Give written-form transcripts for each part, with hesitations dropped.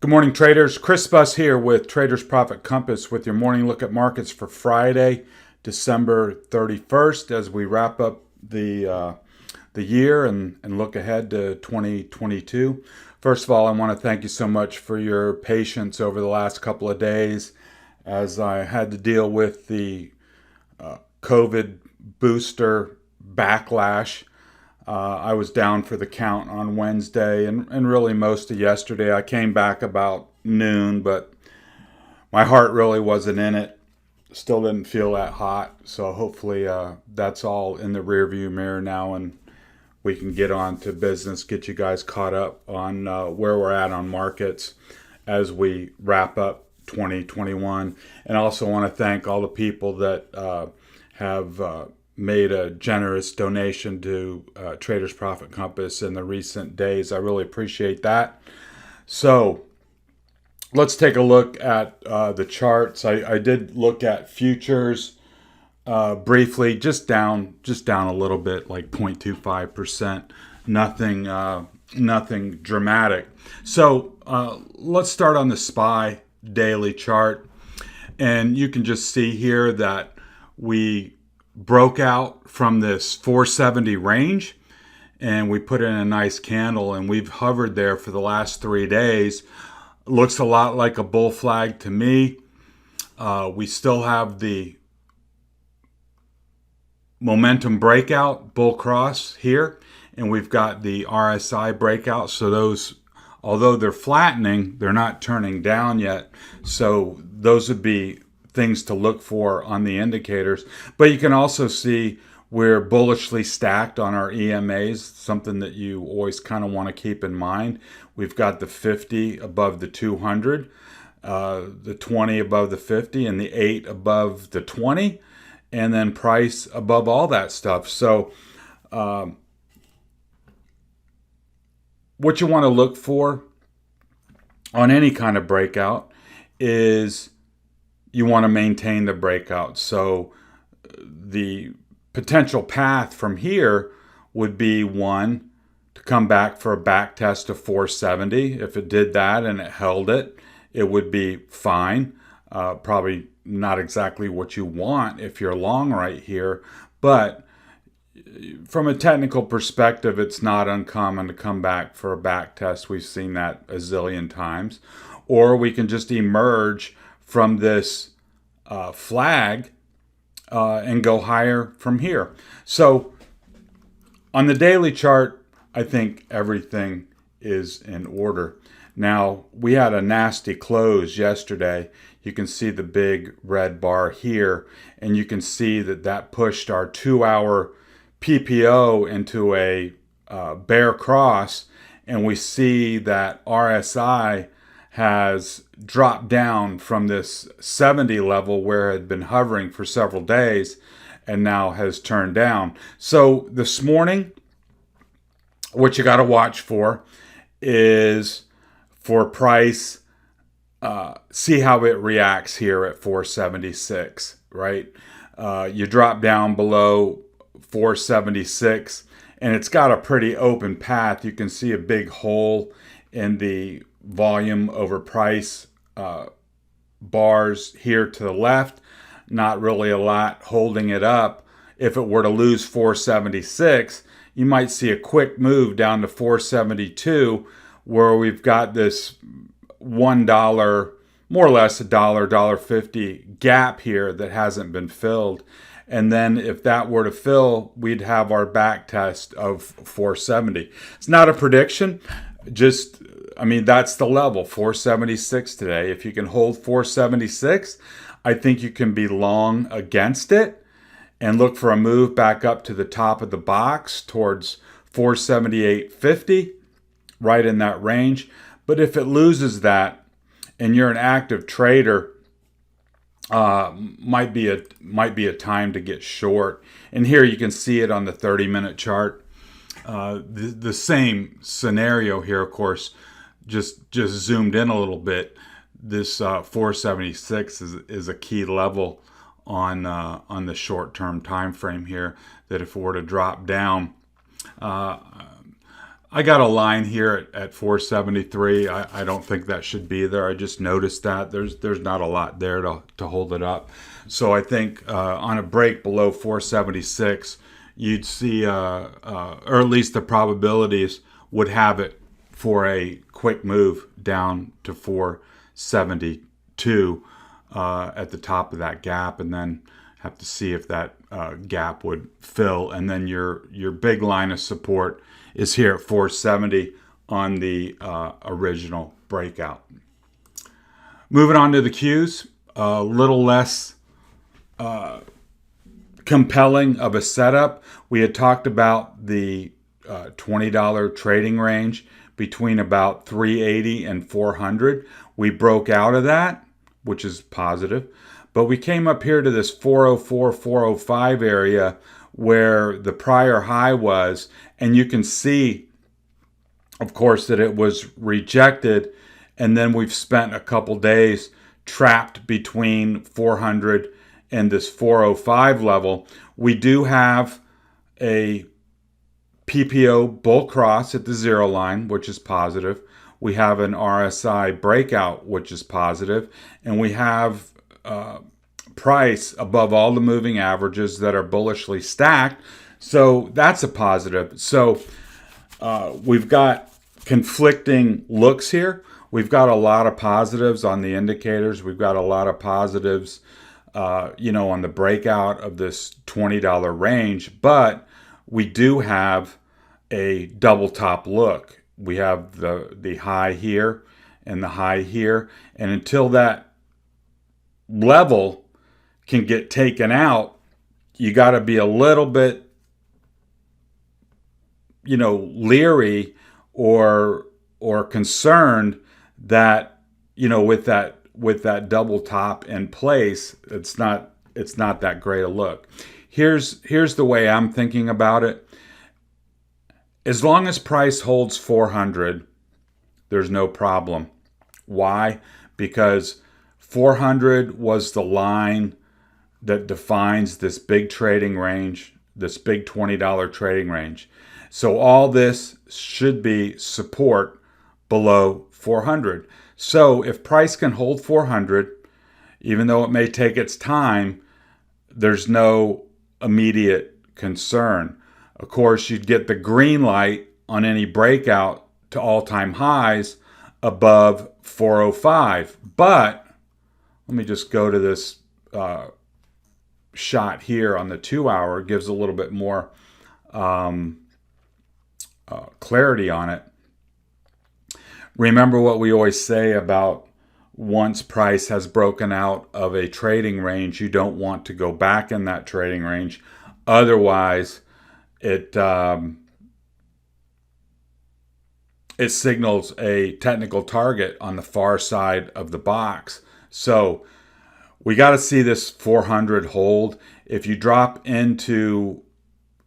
Good morning, traders. Chris Buss here with Traders Profit Compass with your morning look at markets for Friday, December 31st, as we wrap up the year and look ahead to 2022. First of all, I want to thank you so much for your patience over the last couple of days as I had to deal with the COVID booster backlash. I was down for the count on Wednesday and really most of yesterday. I came back about noon, but my heart really wasn't in it. Still didn't feel that hot. So hopefully that's all in the rearview mirror now and we can get on to business, get you guys caught up on where we're at on markets as we wrap up 2021. And I also want to thank all the people that have made a generous donation to Traders Profit Compass in the recent days. I really appreciate that. So let's take a look at the charts. I did look at futures briefly, just down a little bit, like 0.25%. Nothing dramatic. So let's start on the SPY daily chart, and you can just see here that we broke out from this 470 range and we put in a nice candle, and we've hovered there for the last 3 days. Looks a lot like a bull flag to me. We still have the momentum breakout, bull cross here, and we've got the RSI breakout. So those, although they're flattening, they're not turning down yet. So those would be things to look for on the indicators. But you can also see we're bullishly stacked on our EMAs, something that you always kind of want to keep in mind. We've got the 50 above the 200, the 20 above the 50, and the 8 above the 20, and then price above all that stuff. So what you want to look for on any kind of breakout is you want to maintain the breakout. So the potential path from here would be one, to come back for a back test of 470. If it did that and it held it, it would be fine. Probably not exactly what you want if you're long right here, but from a technical perspective, it's not uncommon to come back for a back test. We've seen that a zillion times. Or we can just emerge from this flag and go higher from here. So on the daily chart, I think everything is in order. Now, we had a nasty close yesterday. You can see the big red bar here, and you can see that that pushed our 2-hour PPO into a bear cross, and we see that RSI has dropped down from this 70 level where it had been hovering for several days and now has turned down. So this morning, what you got to watch for is for price, see how it reacts here at 476, right? You drop down below 476 and it's got a pretty open path. You can see a big hole in the volume over price bars here to the left. Not really a lot holding it up. If it were to lose 476, you might see a quick move down to 472, where we've got this $1, more or less $1.50 gap here that hasn't been filled. And then if that were to fill, we'd have our back test of 470. It's not a prediction, just, I mean, that's the level, 476 today. If you can hold 476, I think you can be long against it and look for a move back up to the top of the box towards 478.50, right in that range. But if it loses that and you're an active trader, might be a time to get short. And here you can see it on the 30-minute chart. The same scenario here, of course, just zoomed in a little bit. This 476 is a key level on the short-term time frame here, that if it were to drop down, I got a line here at 473. I don't think that should be there. I just noticed that there's not a lot there to hold it up. So I think on a break below 476, you'd see, or at least the probabilities would have it for a quick move down to 472 at the top of that gap, and then have to see if that gap would fill. And then your big line of support is here at 470 on the original breakout. Moving on to the Qs, a little less compelling of a setup. We had talked about the $20 trading range between about 380 and 400. We broke out of that, which is positive, but we came up here to this 404, 405 area where the prior high was, and you can see, of course, that it was rejected, and then we've spent a couple days trapped between 400 and this 405 level. We do have a PPO bull cross at the zero line, which is positive. We have an RSI breakout, which is positive, and we have price above all the moving averages that are bullishly stacked. So that's a positive. So we've got conflicting looks here. We've got a lot of positives on the indicators. We've got a lot of positives, on the breakout of this $20 range, but we do have a double top look. We have the high here and the high here, and until that level can get taken out, you got to be a little bit, leery or concerned that, with that double top in place, it's not that great a look. Here's the way I'm thinking about it. As long as price holds 400, there's no problem. Why? Because 400 was the line that defines this big trading range, this big $20 trading range. So all this should be support below 400. So if price can hold 400, even though it may take its time, there's no immediate concern. Of course, you'd get the green light on any breakout to all-time highs above 405. But let me just go to this shot here on the 2-hour. It gives a little bit more clarity on it. Remember what we always say about once price has broken out of a trading range, you don't want to go back in that trading range. Otherwise, it signals a technical target on the far side of the box. So we got to see this 400 hold. If you drop into,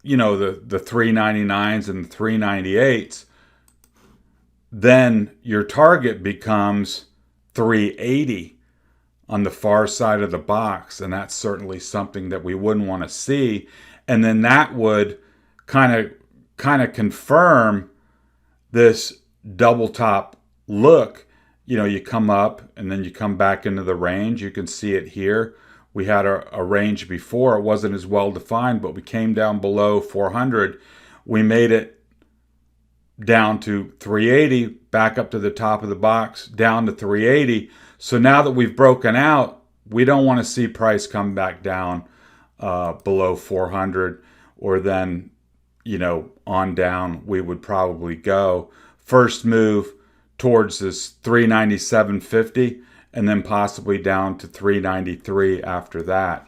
the 399s and the 398s, then your target becomes 380 on the far side of the box, and that's certainly something that we wouldn't want to see. And then that would kind of confirm this double top look. You come up and then you come back into the range. You can see it here. We had a range before. It wasn't as well defined, but we came down below 400. We made it down to 380, back up to the top of the box, down to 380. So now that we've broken out, we don't want to see price come back down below 400, or then, on down we would probably go. First move towards this 397.50, and then possibly down to 393 after that.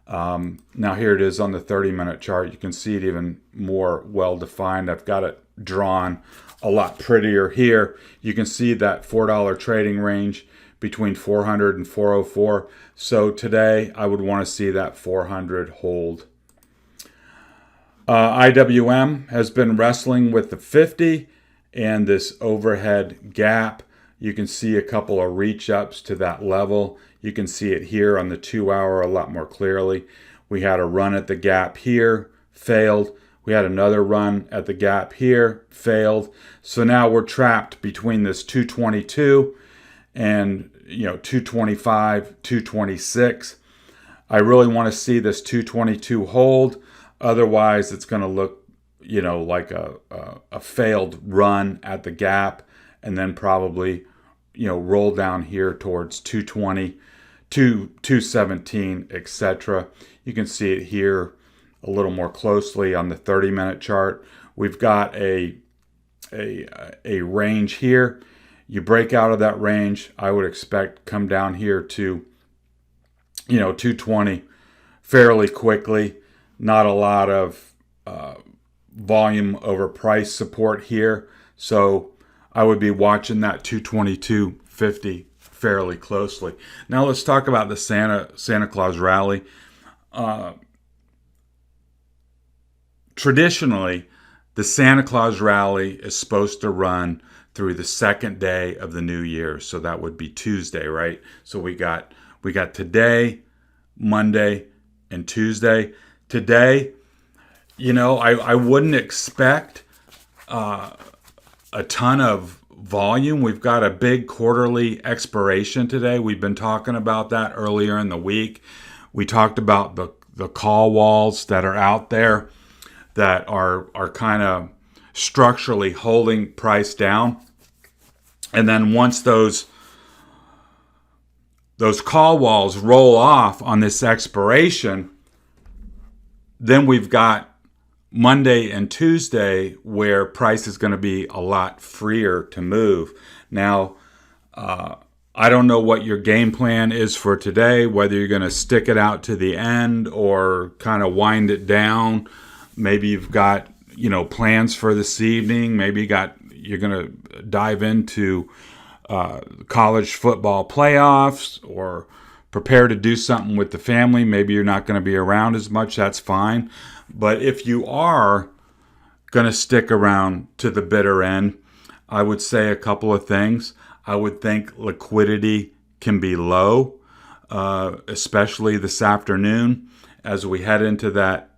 Now here it is on the 30-minute chart. You can see it even more well defined. I've got it drawn a lot prettier here. You can see that $4 trading range between 400 and 404. So today I would want to see that 400 hold. IWM has been wrestling with the 50 and this overhead gap. You can see a couple of reach ups to that level. You can see it here on the 2-hour a lot more clearly. We had a run at the gap here, failed. We had another run at the gap here, failed. So now we're trapped between this 222 and 225, 226. I really want to see this 222 hold. Otherwise, it's going to look, like a failed run at the gap, and then probably, roll down here towards 220, 217, etc. You can see it here a little more closely on the 30-minute chart. We've got a range here. You break out of that range, I would expect come down here to 220 fairly quickly. Not a lot of volume over price support here, so I would be watching that 222.50 fairly closely. Now let's talk about the Santa Claus rally. Traditionally, the Santa Claus rally is supposed to run through the second day of the new year. So that would be Tuesday, right? So we got today, Monday, and Tuesday. Today, I wouldn't expect a ton of volume. We've got a big quarterly expiration today. We've been talking about that earlier in the week. We talked about the call walls that are out there that are kind of structurally holding price down. And then once those call walls roll off on this expiration, then we've got Monday and Tuesday where price is going to be a lot freer to move. Now, I don't know what your game plan is for today, whether you're going to stick it out to the end or kind of wind it down. Maybe you've got, plans for this evening. Maybe you're going to dive into college football playoffs or prepare to do something with the family. Maybe you're not going to be around as much. That's fine. But if you are going to stick around to the bitter end, I would say a couple of things. I would think liquidity can be low, especially this afternoon as we head into that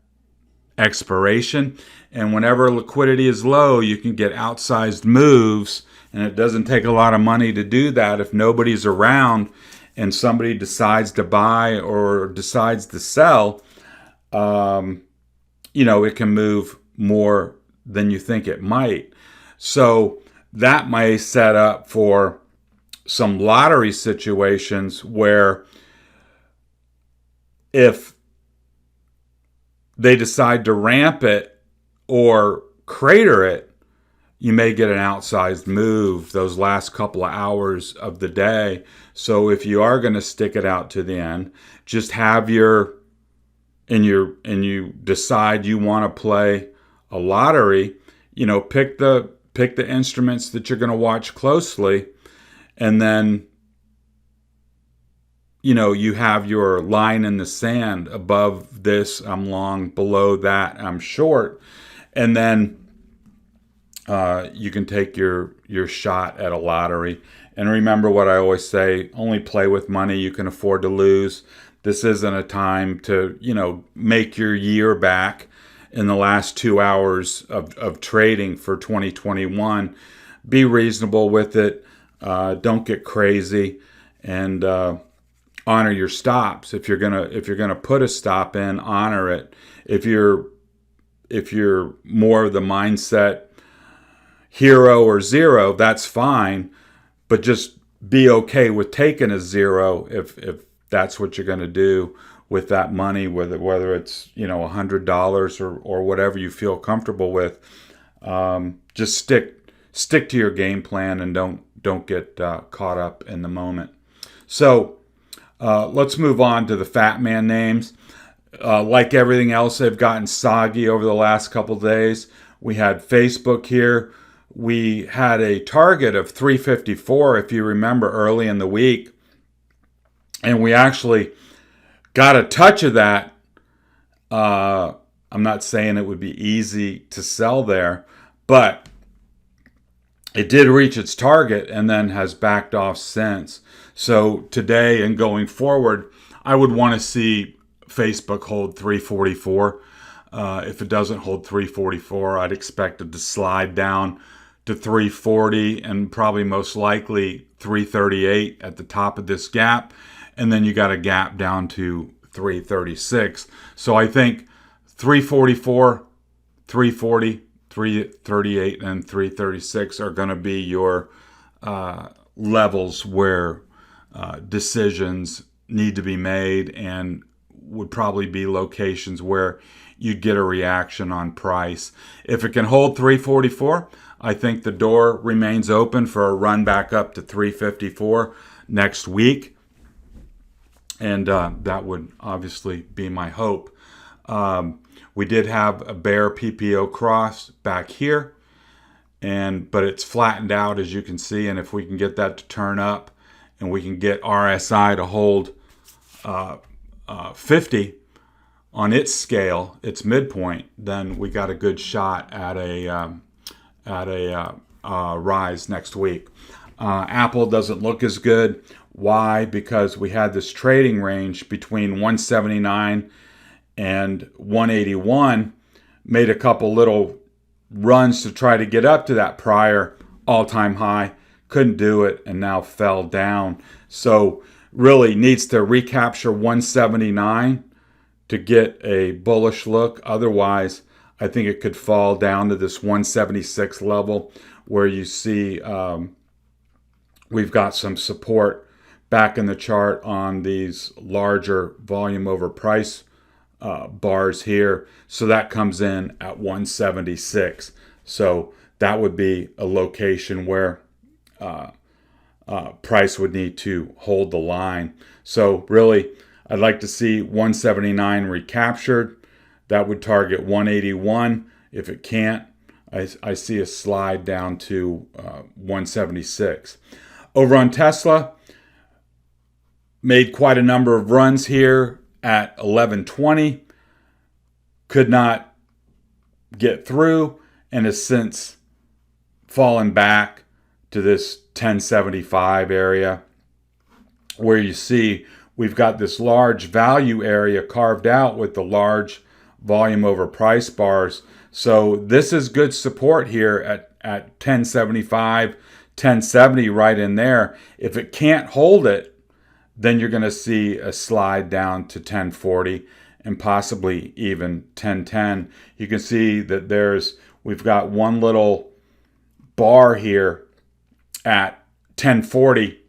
expiration. And whenever liquidity is low, you can get outsized moves, and it doesn't take a lot of money to do that. If nobody's around and somebody decides to buy or decides to sell, it can move more than you think it might. So that may set up for some lottery situations where if they decide to ramp it or crater it, you may get an outsized move those last couple of hours of the day. So if you are going to stick it out to the end, just have and you decide you want to play a lottery, pick the instruments that you're going to watch closely, and then you have your line in the sand. Above this, I'm long. Below that, I'm short. And then you can take your shot at a lottery. And remember what I always say, only play with money you can afford to lose. This isn't a time to, make your year back in the last 2 hours of trading for 2021. Be reasonable with it. Don't get crazy, and honor your stops. If you're gonna put a stop in, honor it. If you're more of the mindset hero or zero, that's fine, but just be okay with taking a zero if that's what you're going to do with that money, whether it's $100 or whatever you feel comfortable with. Just stick to your game plan and don't get caught up in the moment. So let's move on to the FATMAAN names. Like everything else, they've gotten soggy over the last couple days. We had Facebook here. We had a target of 354, if you remember, early in the week. And we actually got a touch of that. I'm not saying it would be easy to sell there, but it did reach its target and then has backed off since. So today and going forward, I would want to see Facebook hold 344. If it doesn't hold 344, I'd expect it to slide down to 340 and probably most likely 338 at the top of this gap. And then you got a gap down to 336. So I think 344, 340, 338, and 336 are going to be your levels where decisions need to be made, and would probably be locations where you'd get a reaction on price. If it can hold 344, I think the door remains open for a run back up to 354 next week. And that would obviously be my hope. We did have a bear PPO cross back here, but it's flattened out, as you can see. And if we can get that to turn up and we can get RSI to hold 50 on its scale, its midpoint, then we got a good shot at a rise next week. Apple doesn't look as good. Why? Because we had this trading range between 179 and 181, made a couple little runs to try to get up to that prior all-time high, couldn't do it, and now fell down. So really needs to recapture 179 to get a bullish look. Otherwise, I think it could fall down to this 176 level where you see we've got some support back in the chart on these larger volume over price bars here. So that comes in at 176. So that would be a location where price would need to hold the line. So really, I'd like to see 179 recaptured. That would target 181. If it can't, I see a slide down to 176. Over on Tesla, made quite a number of runs here at 1120. Could not get through and has since fallen back to this 1075 area where you see we've got this large value area carved out with the large volume over price bars. So this is good support here at 1075, 1070 right in there. If it can't hold it, then you're going to see a slide down to 1040 and possibly even 1010. You can see that we've got one little bar here at 1040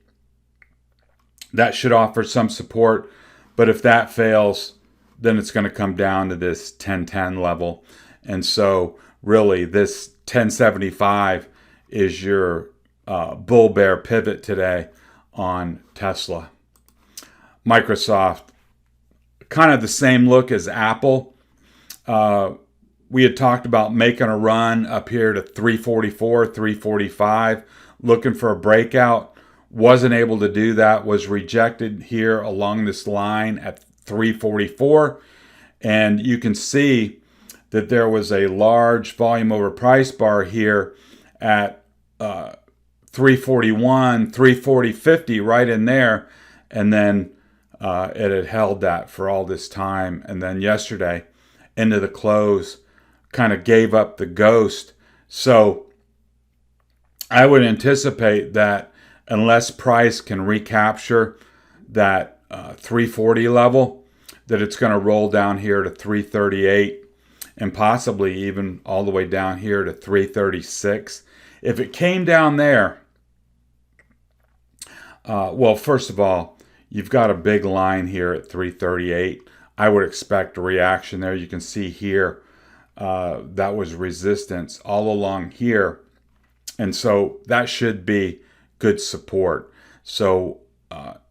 that should offer some support, but if that fails, then it's going to come down to this 1010 level. And so really this 1075 is your bull bear pivot today on Tesla. Microsoft, kind of the same look as Apple. We had talked about making a run up here to 344, 345, looking for a breakout. Wasn't able to do that, was rejected here along this line at 344. And you can see that there was a large volume over price bar here at 341, 340.50 right in there. And then it had held that for all this time. And then yesterday, into the close, kind of gave up the ghost. So I would anticipate that unless price can recapture that 340 level, that it's going to roll down here to 338 and possibly even all the way down here to 336. If it came down there, well, first of all, you've got a big line here at 338. I would expect a reaction there. You can see here that was resistance all along here. And so that should be good support. So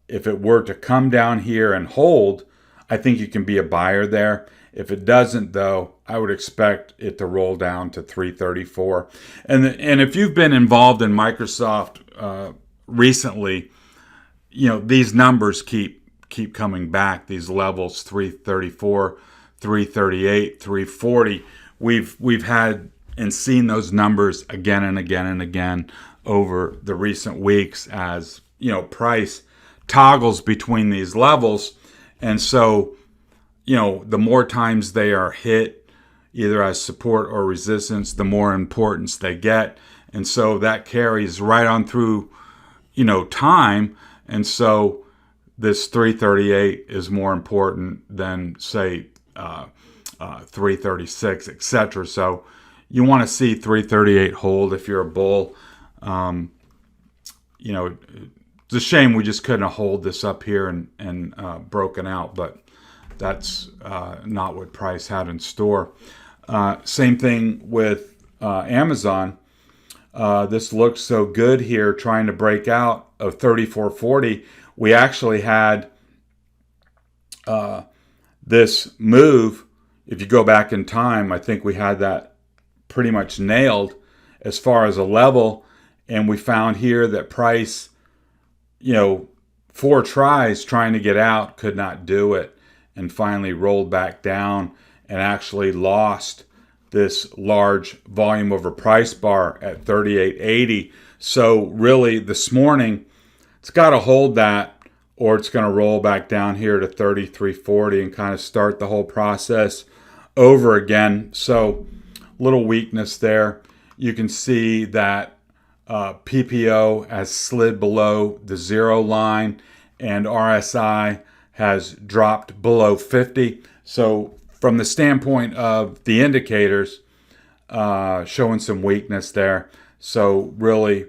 if it were to come down here and hold, I think you can be a buyer there. If it doesn't, though, I would expect it to roll down to 334. And if you've been involved in Microsoft recently, you know, these numbers keep coming back. These levels, 334, 338, 340. We've had and seen those numbers again and again and again over the recent weeks as, you know, price toggles between these levels. And so, you know, the more times they are hit, either as support or resistance, the more importance they get. And so that carries right on through, time. And so this 338 is more important than, say, 336, etc. So you want to see 338 hold if you're a bull. It's a shame we just couldn't hold this up here and broken out, but that's not what price had in store. Same thing with Amazon. This looks so good here, trying to break out of 34.40. We actually had this move. If you go back in time, I think we had that pretty much nailed as far as a level. And we found here that price, 4 tries trying to get out, could not do it, and finally rolled back down and actually lost this large volume over price bar at 38.80. So really this morning, it's got to hold that, or it's going to roll back down here to 33.40 and kind of start the whole process over again. So little weakness there. You can see that PPO has slid below the 0 line, and RSI has dropped below 50. So from the standpoint of the indicators, showing some weakness there. So really,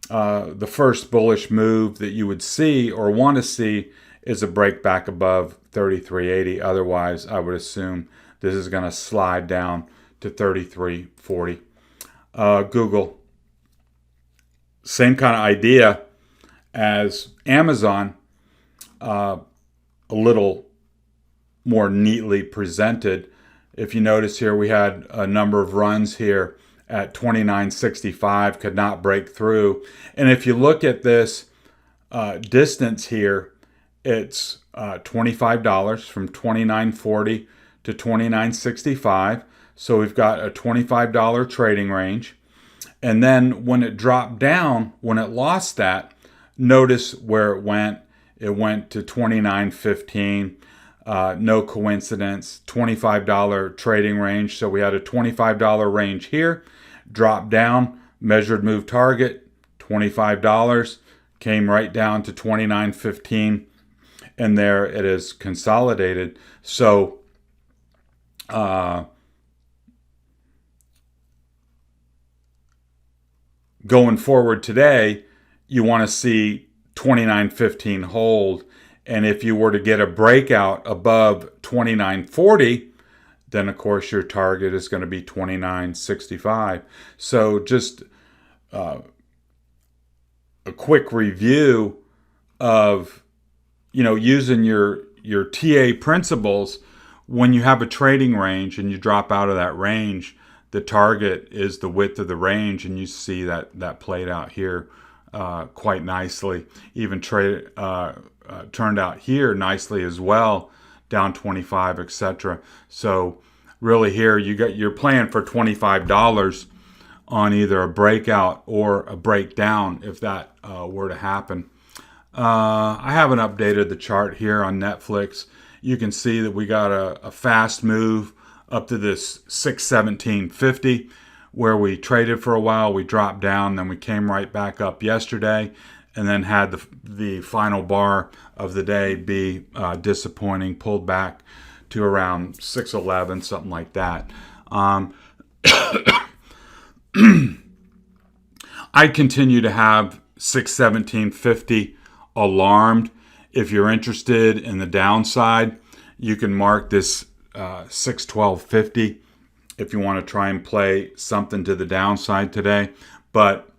the first bullish move that you would see or want to see is a break back above 33.80. Otherwise, I would assume this is going to slide down to 33.40. Google, same kind of idea as Amazon, a little more neatly presented. If you notice here, we had a number of runs here at 29.65, could not break through. And if you look at this distance here, it's $25 from 29.40 to 29.65. So we've got a $25 trading range. And then when it dropped down, when it lost that, notice where it went. It went to 29.15. No coincidence, $25 trading range. So we had a $25 range here, dropped down, measured move target, $25, came right down to 29.15, and there it is consolidated. So going forward today, you want to see 29.15 hold. And if you were to get a breakout above 29.40, then of course your target is going to be 29.65. So just a quick review of, using your TA principles. When you have a trading range and you drop out of that range, the target is the width of the range, and you see that played out here quite nicely. Even turned out here nicely as well, down 25, etc. So really here you're playing for $25 on either a breakout or a breakdown if that were to happen. I haven't updated the chart here on Netflix. You can see that we got a fast move up to this 617.50 where we traded for a while. We dropped down, then we came right back up yesterday, and then had the final bar of the day be disappointing, pulled back to around 611, something like that. I continue to have 617.50 alarmed. If you're interested in the downside, you can mark this 612.50 if you want to try and play something to the downside today. But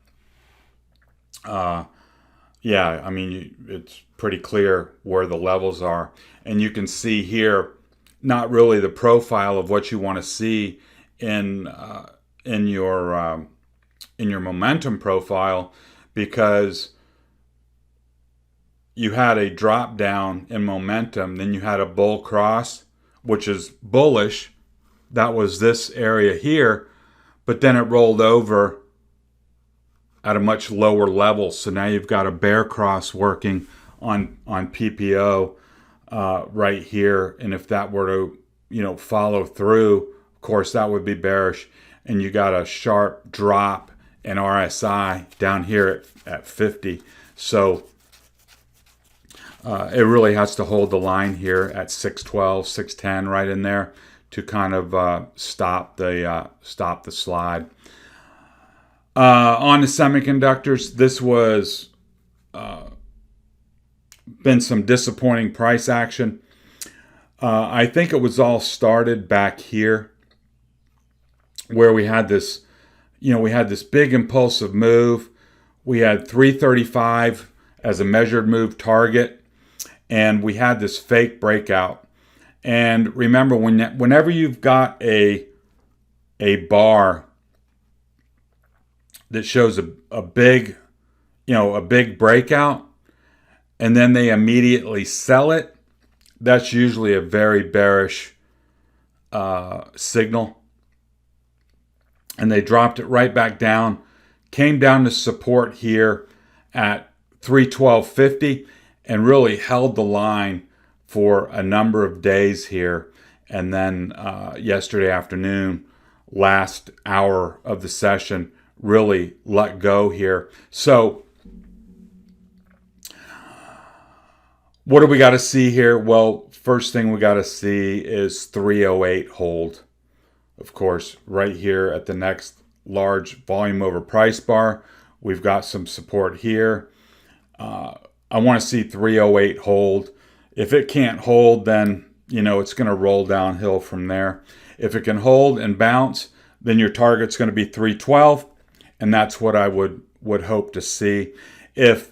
it's pretty clear where the levels are. And you can see here, not really the profile of what you want to see in your momentum profile, because you had a drop down in momentum, then you had a bull cross, which is bullish. That was this area here, but then it rolled over at a much lower level. So now you've got a bear cross working on PPO right here. And if that were to, follow through, of course, that would be bearish. And you got a sharp drop in RSI down here at 50. So it really has to hold the line here at 612, 610, right in there to kind of stop the slide. On the semiconductors, this was been some disappointing price action. I think it was all started back here where we had this, big impulsive move. We had 335 as a measured move target, and we had this fake breakout. And remember, whenever you've got a bar that shows a big breakout, and then they immediately sell it, that's usually a very bearish signal. And they dropped it right back down, came down to support here at 312.50, and really held the line for a number of days here. And then yesterday afternoon, last hour of the session, really let go here. So what do we got to see here? Well, first thing we got to see is 308 hold. Of course, right here at the next large volume over price bar, we've got some support here. I want to see 308 hold. If it can't hold, then it's going to roll downhill from there. If it can hold and bounce, then your target's going to be 312, and that's what I would hope to see. If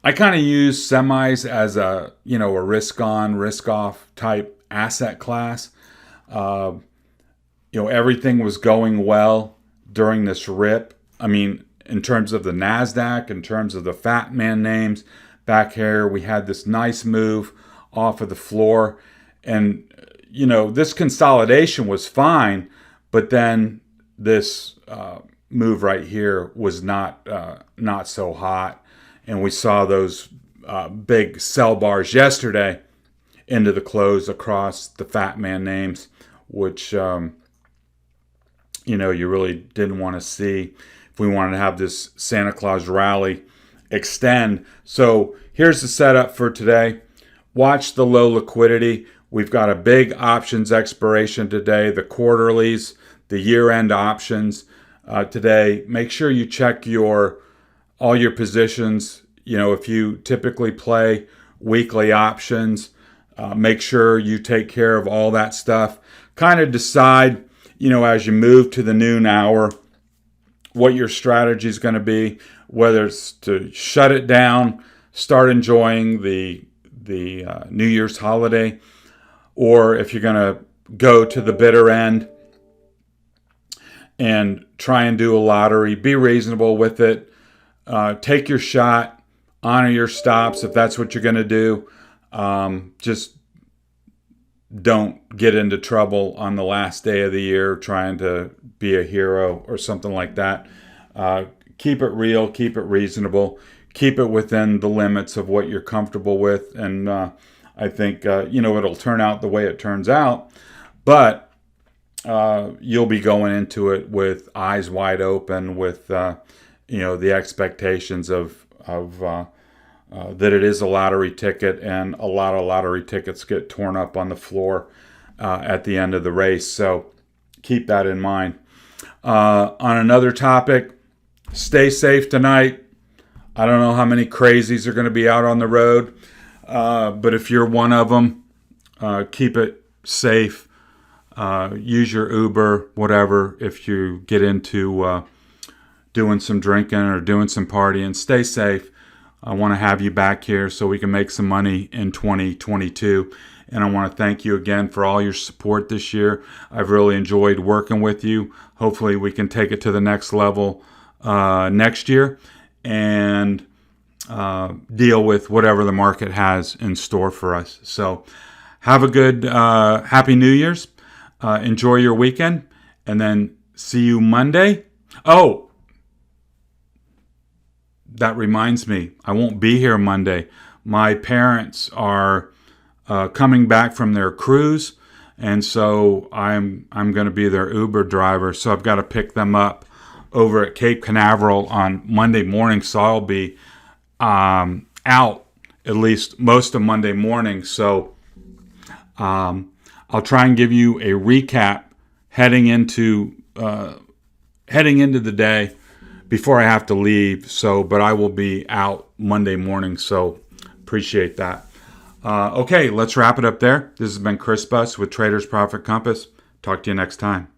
I kind of use semis as a risk on, risk off type asset class. Everything was going well during this rip. I mean, in terms of the NASDAQ, in terms of the FATMAAN names, back here we had this nice move off of the floor. And, this consolidation was fine, but then this move right here was not so hot. And we saw those big sell bars yesterday into the close across the FATMAAN names, which, you really didn't want to see if we wanted to have this Santa Claus rally extend. So here's the setup for today. Watch the low liquidity. We've got a big options expiration today, the quarterlies, the year-end options today. Make sure you check all your positions. If you typically play weekly options, make sure you take care of all that stuff. Kind of decide, as you move to the noon hour, what your strategy is going to be, whether it's to shut it down, start enjoying the New Year's holiday, or if you're going to go to the bitter end and try and do a lottery. Be reasonable with it. Take your shot. Honor your stops if that's what you're going to do. Just don't get into trouble on the last day of the year trying to be a hero or something like that. Keep it real. Keep it reasonable. Keep it within the limits of what you're comfortable with. And I think, it'll turn out the way it turns out. But you'll be going into it with eyes wide open with, the expectations of that it is a lottery ticket, and a lot of lottery tickets get torn up on the floor at the end of the race. So keep that in mind. On another topic, stay safe tonight. I don't know how many crazies are going to be out on the road, but if you're one of them, keep it safe. Use your Uber, whatever, if you get into doing some drinking or doing some partying. Stay safe. I want to have you back here so we can make some money in 2022. And I want to thank you again for all your support this year. I've really enjoyed working with you. Hopefully we can take it to the next level next year and deal with whatever the market has in store for us. So have a good Happy New Year's. Enjoy your weekend, and then see you Monday. Oh, that reminds me, I won't be here Monday. My parents are coming back from their cruise, and so I'm going to be their Uber driver. So I've got to pick them up over at Cape Canaveral on Monday morning. So I'll be out at least most of Monday morning. So I'll try and give you a recap heading into the day before I have to leave. So, but I will be out Monday morning. So appreciate that. Okay, let's wrap it up there. This has been Chris Buss with Traders Profit Compass. Talk to you next time.